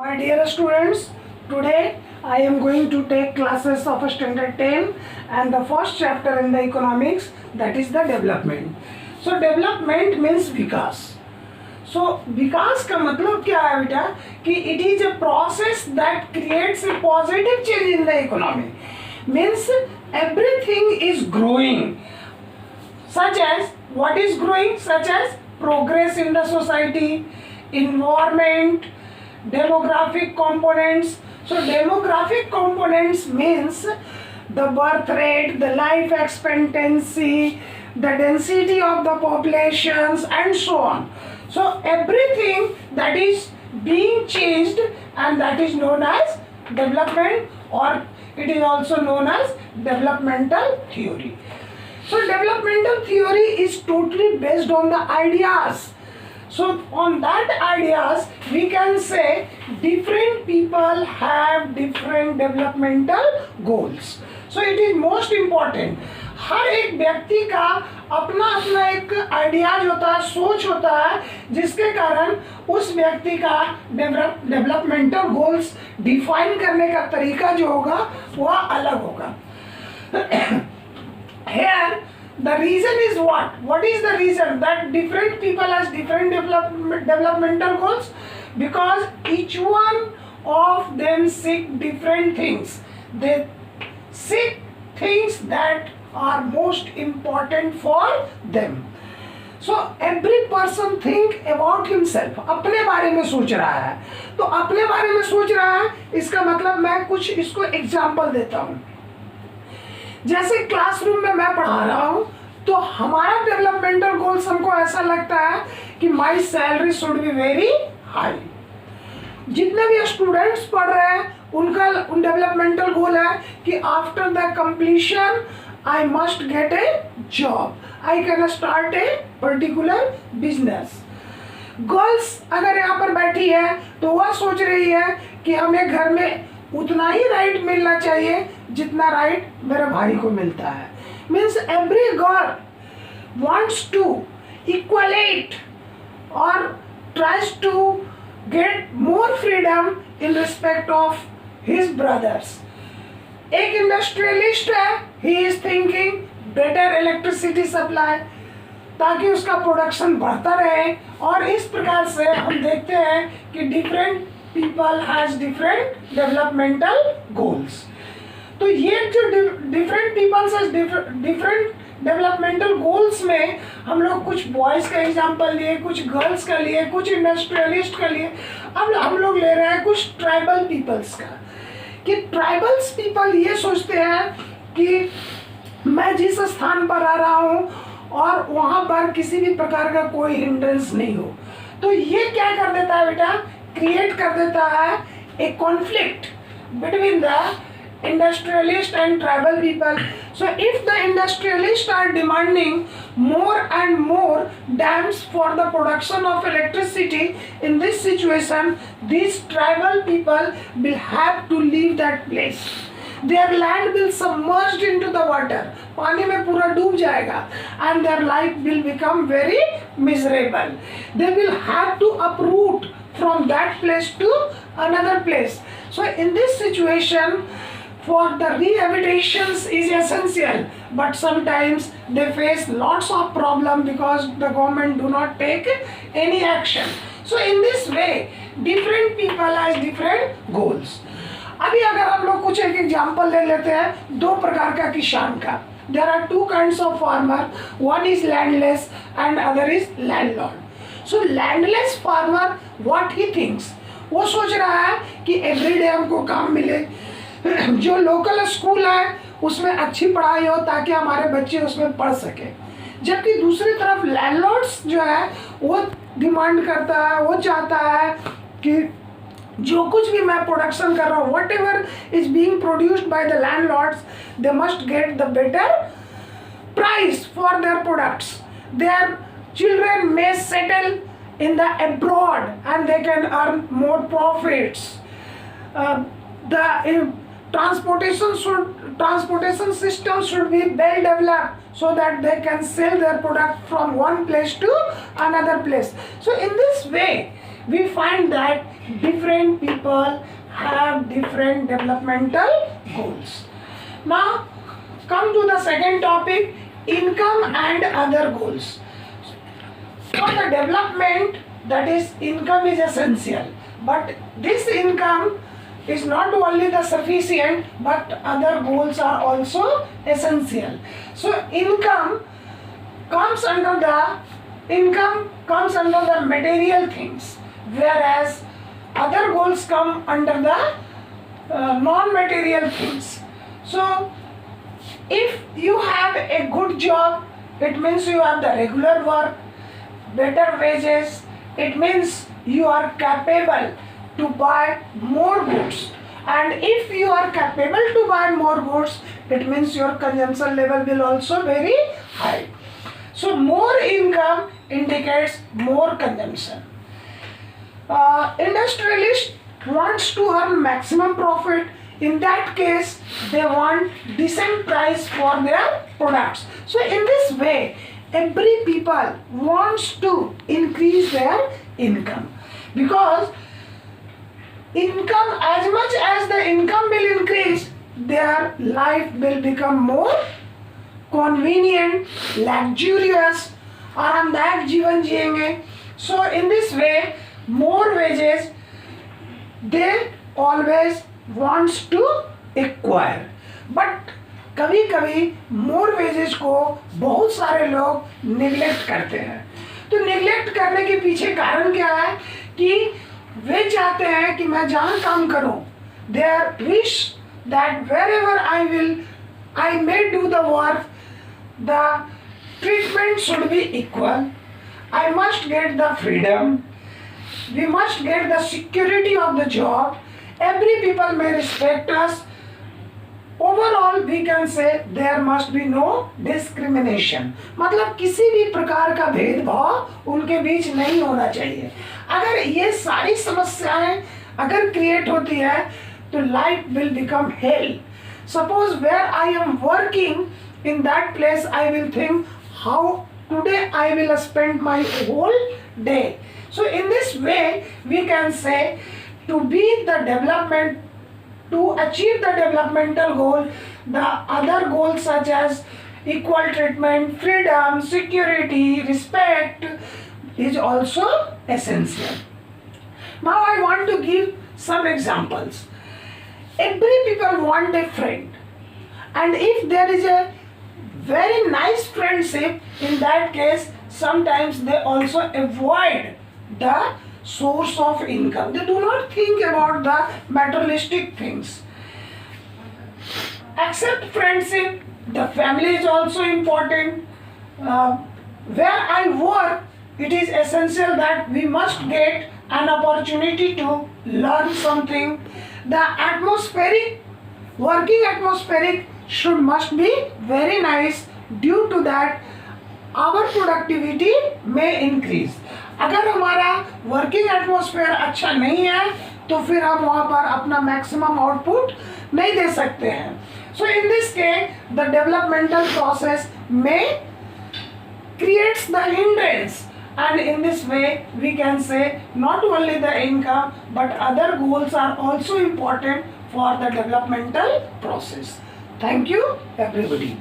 My dear students, today I am going to take classes of standard 10 and the first chapter in the economics, that is the development. So development means Vikas. So विकास का मतलब क्या है बेटा कि it is a process that creates a positive change in the economy. Means everything is growing. Such as what is growing? Such as progress in the society, environment, demographic components. So demographic components means the birth rate, the life expectancy, the density of the populations and so on. So everything that is being changed and that is known as development, or it is also known as developmental theory. So developmental theory is totally based on the ideas. So on that ideas we can say different people have different developmental goals. So it is most important. हर एक व्यक्ति का अपना अपना एक ideas होता है, सोच होता है, जिसके कारण उस व्यक्ति का डेवलपमेंटल गोल्स डिफाइन करने का तरीका जो होगा वह अलग होगा. Here the reason is what? What is the reason that different people has different developmental goals? Because each one of them seek different things. They seek things that are most important for them. So every person think about himself. अपने बारे में सोच रहा है. तो अपने बारे में सोच रहा है, इसका मतलब मैं कुछ इसको एग्जाम्पल देता हूँ. जैसे क्लासरूम में मैं पढ़ा रहा हूँ तो हमारा डेवलपमेंटल गोल्स हमको ऐसा लगता है कि my salary should be very high. जितने भी स्टूडेंट्स पढ़ रहे हैं उनका डेवलपमेंटल गोल है कि after the completion I must get A job, I can start a particular business. Girls अगर यहाँ पर बैठी है तो वह सोच रही है कि हमें घर में उतना ही राइट मिलना चाहिए जितना राइट मेरे भाई को मिलता है. Means every girl wants to equalate और tries to get more freedom in respect of his brothers. एक इंडस्ट्रियलिस्ट है, he is thinking better electricity supply ताकि उसका प्रोडक्शन बढ़ता रहे. और इस प्रकार से हम देखते हैं कि different people has different developmental goals. तो ये जो different people has different developmental goals में हम लोग कुछ boys का एग्जाम्पल लिए, कुछ गर्ल्स का लिए, कुछ इंडस्ट्रियलिस्ट का लिए. अब हम लोग ले रहे हैं कुछ ट्राइबल पीपल्स का. कि ट्राइबल्स पीपल ये सोचते हैं कि मैं जिस स्थान पर आ रहा हूँ और वहाँ पर किसी भी प्रकार का कोई हिंड्रेंस नहीं हो. तो ये क्या कर देता है बेटा, क्रिएट कर देता है a conflict between the industrialist and tribal people. So if the industrialists are demanding more and more dams for the production of electricity, in this situation these tribal people will have to leave that place. Their land will submerged into the water, पानी में पूरा डूब जाएगा, and their life will become very miserable. They will have to uproot from that place to another place. So in this situation, for the rehabilitations is essential, but sometimes they face lots of problem because the government do not take any action. So in this way, different people has different goals. अभी अगर हम लोग कुछ एक example ले लेते हैं दो प्रकार का किसान का. There are two kinds of farmer. One is landless and other is landlord. So landless farmer, what he thinks, वो सोच रहा है कि एवरीडे हमको काम मिले, जो लोकल स्कूल है उसमें अच्छी पढ़ाई हो ताकि हमारे बच्चे उसमें पढ़ सके. जबकि दूसरी तरफ लैंडलॉर्ड्स जो है वो डिमांड करता है, वो चाहता है कि जो कुछ भी मैं प्रोडक्शन कर रहा हूँ, whatever is being produced by the landlords, they must get the better price for their products. Their children may settle in the abroad and they can earn more profits. The transportation system should be well developed so that they can sell their product from one place to another place. So in this way we find that different people have different developmental goals. Now come to the second topic, income and other goals. For the development, that is, income is essential, but this income is not only the sufficient, but other goals are also essential. So income comes under the material things, whereas other goals come under the non-material things. So if you have a good job, it means you have the regular work, better wages, it means you are capable to buy more goods. And if you are capable to buy more goods, it means your consumption level will also very high. So more income indicates more consumption. Industrialist wants to earn maximum profit. In that case, they want decent price for their products. So in this way, every people wants to increase their income, because income, as much as the income will increase, their life will become more convenient, luxurious, आरामदायक जीवन जिएंगे. So in this way, more wages they always wants to acquire. But कभी कभी मोर wages को बहुत सारे लोग neglect करते हैं. तो निगलेक्ट करने के पीछे कारण क्या है कि वे चाहते हैं कि मैं जहाँ काम करूँ, their wish that wherever I may do the work, the treatment should be equal. I must get the freedom. We must get the security of the job. Every people may respect us. Overall, we can say there must be no discrimination. मतलब किसी भी प्रकार का भेदभाव उनके बीच नहीं होना चाहिए. अगर ये सारी समस्याएं अगर क्रिएट होती है, तो life will become hell. Suppose where I am working, in that place I will think how today I will spend my whole day. So in this way, we can say to be the development, to achieve the developmental goal, the other goals such as equal treatment, freedom, security, respect is also essential. Now I want to give some examples. Every people want a friend, and if there is a very nice friendship, in that case sometimes they also avoid the source of income. They do not think about the materialistic things. Except friendship, the family is also important. Where I work, it is essential that we must get an opportunity to learn something. The working atmospheric must be very nice. Due to that, our productivity may increase. अगर हमारा working atmosphere अच्छा नहीं है, तो फिर हम वहाँ पर अपना मैक्सिमम आउटपुट नहीं दे सकते हैं. So in this case, the developmental process may creates the hindrance, and in this way we can say not only the income but other goals are also important for the developmental process. Thank you everybody.